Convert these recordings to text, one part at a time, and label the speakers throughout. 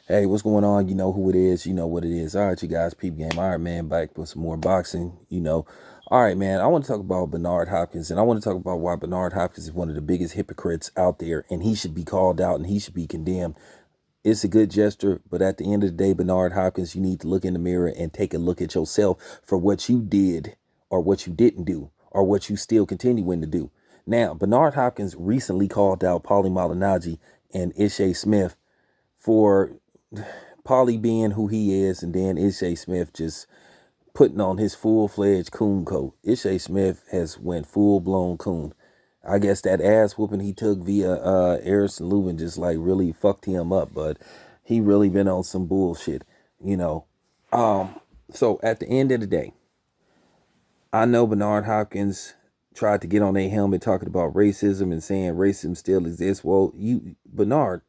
Speaker 1: Hey, what's going on? You know who it is. You know what it is. All right, you guys, peep game. All right, man, back with some more boxing. All right, man, I want to talk about Bernard Hopkins, and I want to talk about why Bernard Hopkins is one of the biggest hypocrites out there, and he should be called out and he should be condemned. It's a good gesture, but at the end of the day, Bernard Hopkins, you need to look in the mirror and take a look at yourself for what you did or what you didn't do or what you still continuing to do. Now, Bernard Hopkins recently called out Paulie Malignaggi and Ishe Smith for Paulie being who he is, and then Ishe Smith just putting on his full-fledged coon coat. Ishe Smith has went full-blown coon. I guess that ass whooping he took via Harrison Lubin just like really fucked him up, but he really been on some bullshit, you know. So at the end of the day, I know Bernard Hopkins tried to get on a helmet talking about racism and saying racism still exists. Well, Bernard,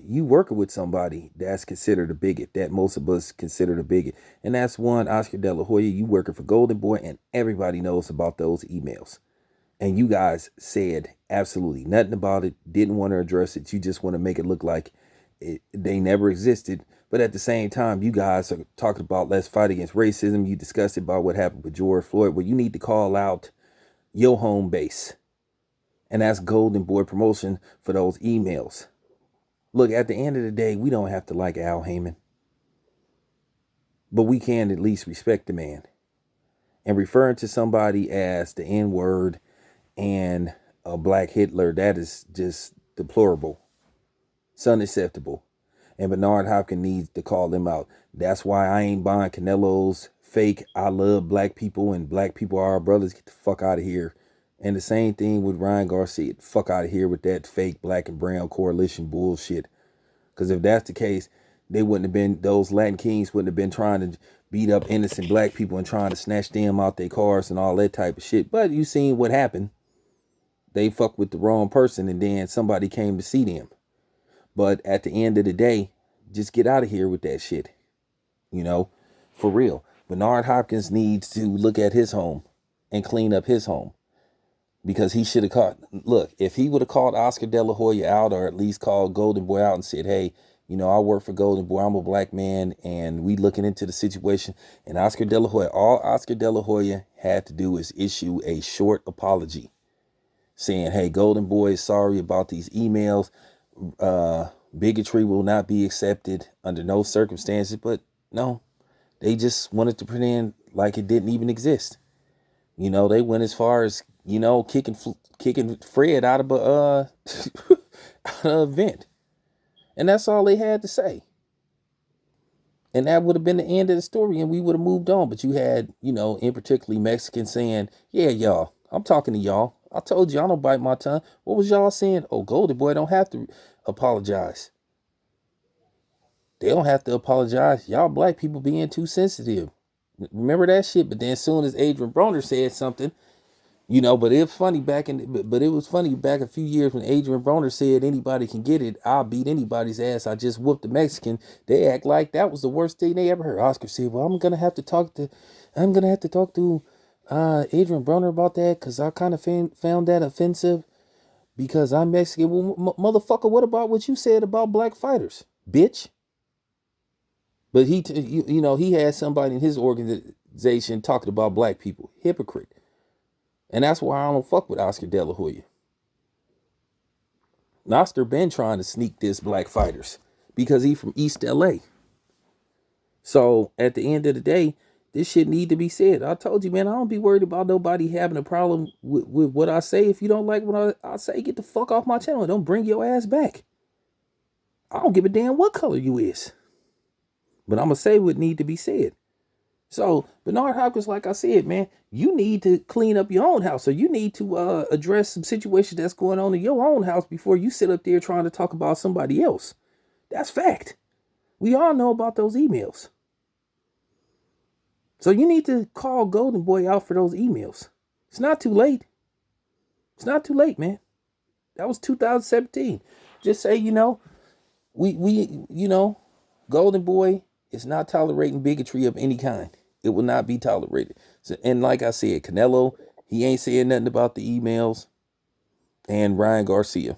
Speaker 1: you working with somebody that's considered a bigot, that most of us consider a bigot. And that's one, Oscar De La Hoya. You working for Golden Boy, and everybody knows about those emails. And you guys said absolutely nothing about it, didn't want to address it. You just want to make it look like they never existed. But at the same time, you guys are talking about let's fight against racism. You discussed about what happened with George Floyd. Well, you need to call out your home base. And that's Golden Boy Promotion for those emails. Look, at the end of the day, we don't have to like Al Heyman, but we can at least respect the man. And referring to somebody as the N-word and a black Hitler, that is just deplorable. It's unacceptable. And Bernard Hopkins needs to call them out. That's why I ain't buying Canelo's fake I love black people and black people are our brothers. Get the fuck out of here. And the same thing with Ryan Garcia. Fuck out of here with that fake black and brown coalition bullshit. Because if that's the case, they wouldn't have been, those Latin Kings wouldn't have been trying to beat up innocent black people and trying to snatch them out their cars and all that type of shit. But you seen what happened. They fucked with the wrong person and then somebody came to see them. But at the end of the day, just get out of here with that shit. For real. Bernard Hopkins needs to look at his home and clean up his home. Because he should have caught, look, if he would have called Oscar De La Hoya out or at least called Golden Boy out and said, hey, I work for Golden Boy, I'm a black man, and we looking into the situation. And Oscar De La Hoya, all Oscar De La Hoya had to do is issue a short apology saying, hey, Golden Boy is sorry about these emails. Bigotry will not be accepted under no circumstances. But no, they just wanted to pretend like it didn't even exist. They went as far as, kicking Fred out of a out of an event. And that's all they had to say. And that would have been the end of the story and we would have moved on. But you had, in particularly Mexicans saying, yeah, y'all, I'm talking to y'all. I told you I don't bite my tongue. What was y'all saying? Oh, Golden Boy don't have to apologize. They don't have to apologize. Y'all black people being too sensitive. Remember that shit? But then as soon as Adrian Broner said something, but it was funny but it was funny back a few years when Adrian Broner said anybody can get it. I'll beat anybody's ass. I just whooped the Mexican. They act like that was the worst thing they ever heard. Oscar said, well, I'm gonna have to talk to Adrian Broner about that because I kind of found that offensive because I'm Mexican. Well, motherfucker, what about what you said about black fighters, bitch? But he had somebody in his organization talking about black people. Hypocrite. And that's why I don't fuck with Oscar De La Hoya. Oscar been trying to sneak this black fighters because he from East LA. So at the end of the day, this shit need to be said. I told you, man, I don't be worried about nobody having a problem with what I say. If you don't like what I say, get the fuck off my channel. Don't bring your ass back. I don't give a damn what color you is. But I'm going to say what need to be said. So Bernard Hopkins, like I said, man, you need to clean up your own house. So you need to address some situations that's going on in your own house before you sit up there trying to talk about somebody else. That's fact. We all know about those emails. So you need to call Golden Boy out for those emails. It's not too late. It's not too late, man. That was 2017. Just say, Golden Boy is not tolerating bigotry of any kind. It will not be tolerated. So, and like I said, Canelo, he ain't saying nothing about the emails. And Ryan Garcia.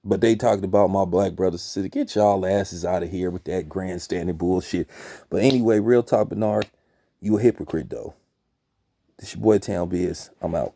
Speaker 1: But they talked about my black brothers and sisters. Get y'all asses out of here with that grandstanding bullshit. But anyway, real talk, Bernard, you a hypocrite though. This your boy Town Biz. I'm out.